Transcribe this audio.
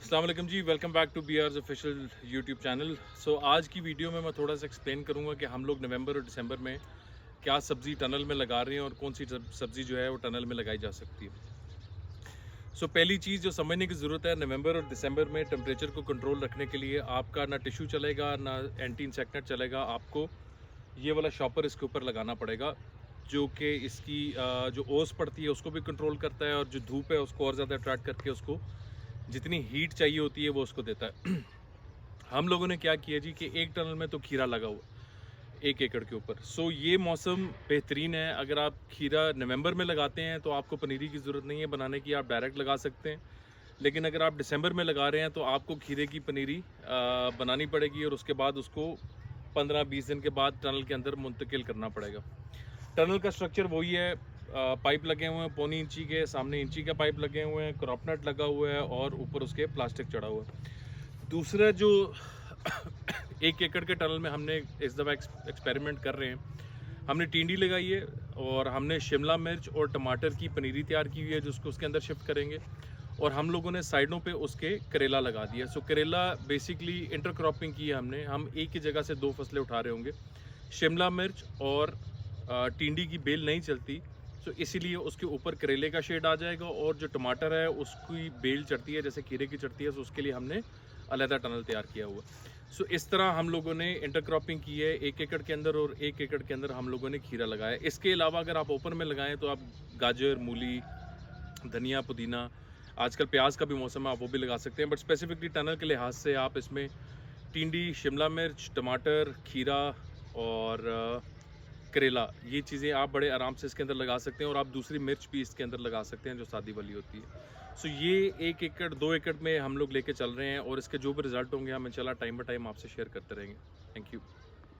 अस्सलाम वालेकुम जी, welcome back to BR's official YouTube channel. आज की वीडियो में मैं थोड़ा सा एक्सप्लेन करूंगा कि हम लोग नवंबर और दिसंबर में क्या सब्ज़ी टनल में लगा रहे हैं और कौन सी सब्ज़ी जो है वो टनल में लगाई जा सकती है। पहली चीज़ जो समझने की ज़रूरत है, नवंबर और दिसंबर में टेम्परेचर को कंट्रोल रखने के लिए आपका ना टिश्यू चलेगा ना एंटी इंसेक्टेंट चलेगा। आपको ये वाला शॉपर इसके ऊपर लगाना पड़ेगा, जो कि इसकी जो ओस पड़ती है उसको भी कंट्रोल करता है, और जो धूप है उसको और ज़्यादा अट्रैक्ट करके उसको जितनी हीट चाहिए होती है वो उसको देता है। हम लोगों ने क्या किया जी कि एक टनल में तो खीरा लगा हुआ 1 एकड़ के ऊपर। ये मौसम बेहतरीन है। अगर आप खीरा नवंबर में लगाते हैं तो आपको पनीरी की ज़रूरत नहीं है बनाने की, आप डायरेक्ट लगा सकते हैं। लेकिन अगर आप दिसंबर में लगा रहे हैं तो आपको खीरे की पनीरी बनानी पड़ेगी, और उसके बाद उसको 15-20 दिन के बाद टनल के अंदर मुंतकिल करना पड़ेगा। टनल का स्ट्रक्चर वही है, पाइप लगे हुए हैं 1.25 इंची के, सामने इंची का पाइप लगे हुए हैं, क्रॉप नट लगा हुआ है और ऊपर उसके प्लास्टिक चढ़ा हुआ है। दूसरा जो 1 एकड़ के टनल में हमने इस दफ़ा एक्सपेरिमेंट कर रहे हैं, हमने टिंडी लगाई है और हमने शिमला मिर्च और टमाटर की पनीरी तैयार की हुई है जिसको उसके अंदर शिफ्ट करेंगे, और हम लोगों ने साइडों पे उसके करेला लगा दिया। करेला बेसिकली इंटरक्रॉपिंग की है हमने, हम एक ही जगह से 2 फसलें उठा रहे होंगे। शिमला मिर्च और टिंडी की बेल नहीं चलती, इसीलिए उसके ऊपर करेले का शेड आ जाएगा, और जो टमाटर है उसकी बेल चढ़ती है जैसे खीरे की चढ़ती है, उसके लिए हमने अलहदा टनल तैयार किया हुआ। इस तरह हम लोगों ने इंटरक्रॉपिंग की है 1 एकड़ के अंदर, और 1 एकड़ के अंदर हम लोगों ने खीरा लगाया। इसके अलावा अगर आप ओपन में लगाएं तो आप गाजर, मूली, धनिया, पुदीना, आजकल प्याज का भी मौसम है, आप वो भी लगा सकते हैं। बट स्पेसिफिकली टनल के लिहाज से आप इसमें टिंडी, शिमला मिर्च, टमाटर, खीरा और करेला, ये चीज़ें आप बड़े आराम से इसके अंदर लगा सकते हैं, और आप दूसरी मिर्च भी इसके अंदर लगा सकते हैं जो सादी वाली होती है। ये 1 एकड़ 2 एकड़ में हम लोग लेके चल रहे हैं, और इसके जो भी रिजल्ट होंगे हम इंशाल्लाह टाइम बाय टाइम आपसे शेयर करते रहेंगे। Thank you.